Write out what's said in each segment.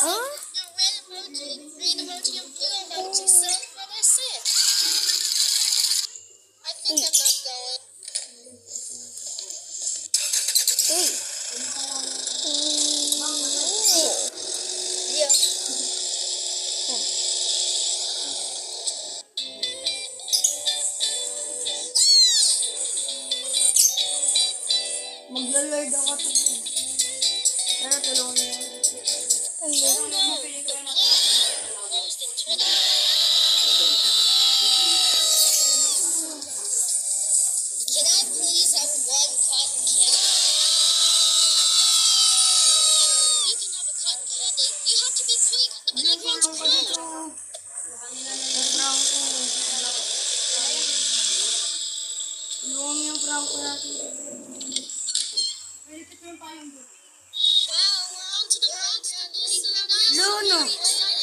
Huh? Your red emoji, green emoji, and blue emoji. So what I said. I think I'm not going. Hey. Yeah. Magla-lord ako ito. Tara, tulungan mo yan. Oh no, the plane closed in 20. Can I please have one cotton candy? You can have a cotton candy. You have to be quick. The playground's closed. Tulungan mo yung Franco natin. Wow, we're on to the grandstand. Luno!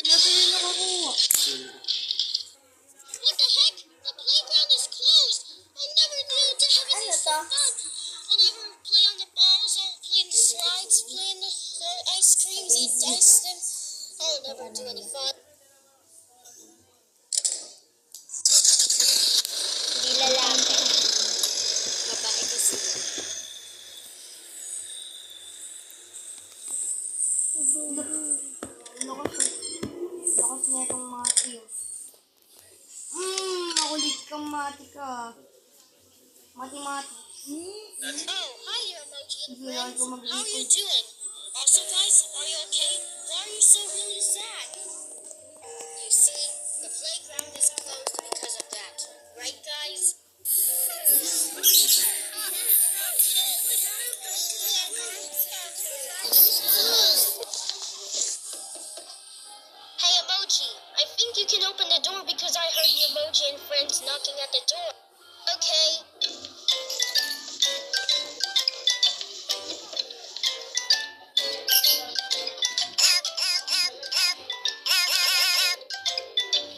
Napili na kakuha. What the heck? The playground is closed. I never knew to have any fun. I'll never play on the balls or play in the slides, play in the ice creams, eat ice cream. I'll never do any fun. Hindi lalaki. Babae kasi. Lakas na itong mati. Makulit kang mati ka. Mati-mati. Oh, hi, your emoji and Sige, friends. ako mag-iipon. How are you doing? Also, guys, are you okay? Why are you so really sad? You see, the playground is closed because of that. Right, guys? Hey, emoji. I think you can open the door because I heard the emoji and friends knocking at the door. Okay.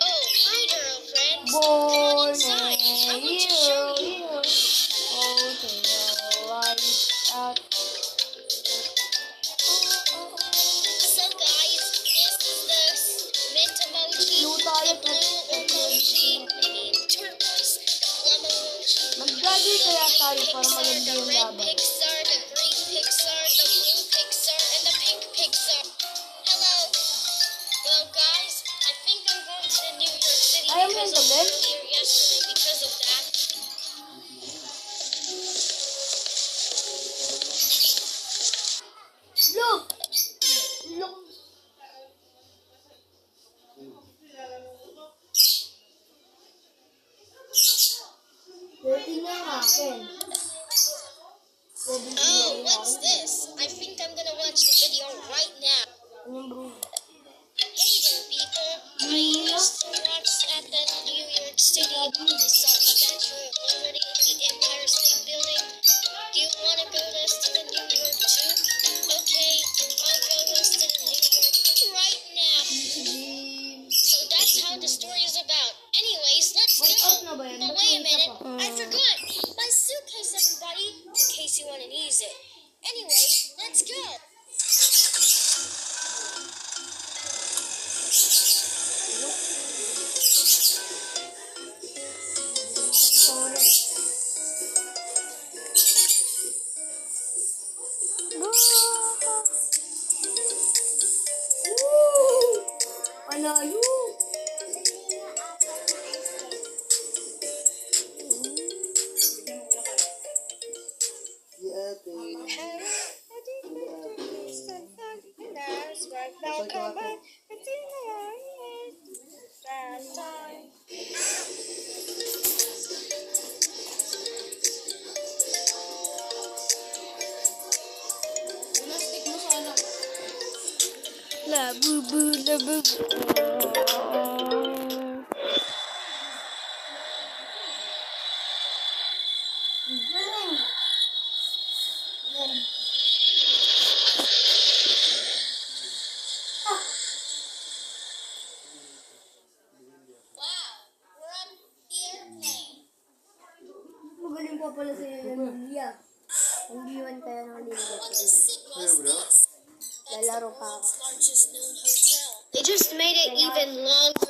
Oh, hi, girlfriend. Come on inside. I want to show you. So, guys, this is the mint emoji, the blue emoji, the turquoise plum emoji. Mag-daddy kaya tayo para Pixar, maganda the yung red laban. Pixar, the green Pixar, the blue Pixar, and the pink Pixar. Hello. Well, guys, I think I'm going to New York City Ayaw mo because yung of gabi? earlier yesterday. Because of that. Look! Look! Ready na nga akin. Oh, what's this? I think I'm gonna watch the video right now. Anong bro? Hey there, people. I used to watch at the New York City Statue of Liberty, the Empire State Building. Do you want to go with us to the New York too? Okay, I'll go with us to the New York right now. So that's how the story is about. Anyways, let's Wait, go. out na ba yan? But Ba't wait a may minute, isa pa? I forgot my suitcase, everybody, in case you want to use it. Anyway, let's go. Sorry. Woo! Panalo! La boo boo la boo. Galing! Galing. Wow, we're on the airplane. Magaling pa pala sa Lilia. Ang diwan kaya ng Lilia. What sick was this? Daddy May laro pa ako. largest known hotel. They just made it even longer.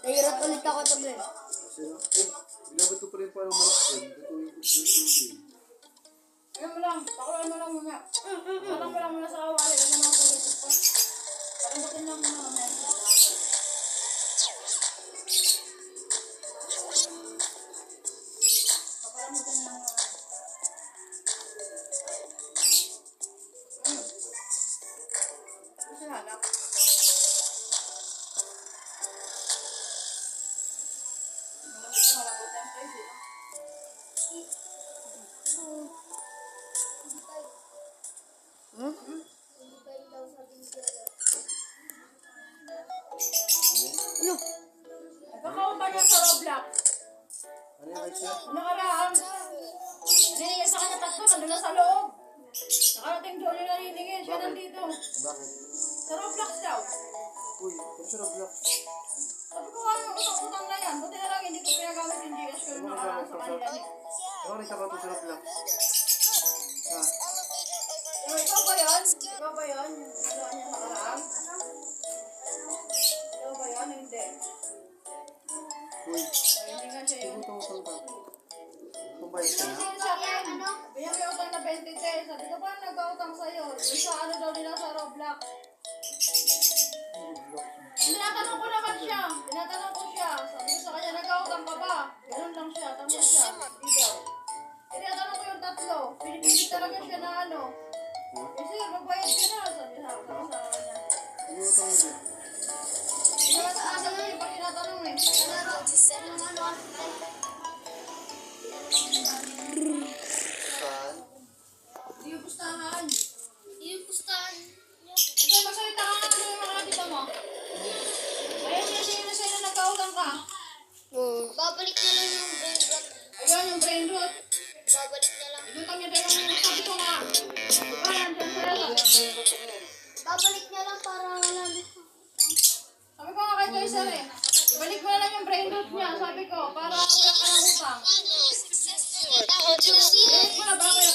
Nahirap ulit ako to, Glenn. Binabot ko pa rin parang malaki. Ano mo lang, pakulan mo lang muna. Parang lang muna sa kawali. Ano na ako dito pa. Parambutin lang muna kami. Paparambutin lang muna. Kasi halak. Ano? Nagkakautan niya sa Roblox. Ano yung right sir? Nakaraan. Naniningin sa kanya tatlo, nandun na sa loob. Nakarating doon yung naniningin, siya nandito. Bakit? Sa Roblox daw. Uy, kung siya nag-block. Sabi ko nga yung utang-utang na yan. Buti na lang hindi ko pinagamit yung GS ko yung nakaraan sa kanila. Ano rin ka ba ito sa nag-block? Ha? Ikaw ba yan? Ikaw ba yan? Yung nagaan niya nakaraan? Ikaw ba yan? Hindi. Uy, Hindi nga siya yun. utang-utang ka. Pambayad ka na? Sabi sa akin, bigyan ko yung utang na 23. Sabi ko, paano nagka-utang sa'yo? Yung sa ano daw nila sa Roblox. Tinatanong ko naman siya. Tinatanong ko siya. Sabi ko sa kanya, nagka-utang ka ba? Ganun lang siya. Tanong siya. Hindi daw. Tinatanong ko yung tatlo. Pinipilit talaga siya na ano. Eh sir, magbayad ka na. Sabi sa kanya. Ano utang mo? Hindi naman sa akin yun. Pag tinatanong eh. Saan? Hindi yung pustahan. Yung pustahan niyo. Sige, magsalita ka nga ano yung mga tita mo. Ayun yung sino na sa'yo na nagkautang ka. Babalik na lang yung brain rot. Ayun yung brain root. Babalik na lang. Inutang niya tayo ng sabi ko nga. Diba, nandyan sila. Babalik na lang para wala na. Sabi ko nga kay Toy Sir eh. Ibalik mo na lang yung brain root niya. Sabi ko, para wala ka ng utang. Successful. That one, Ibalik mo na ba kayo?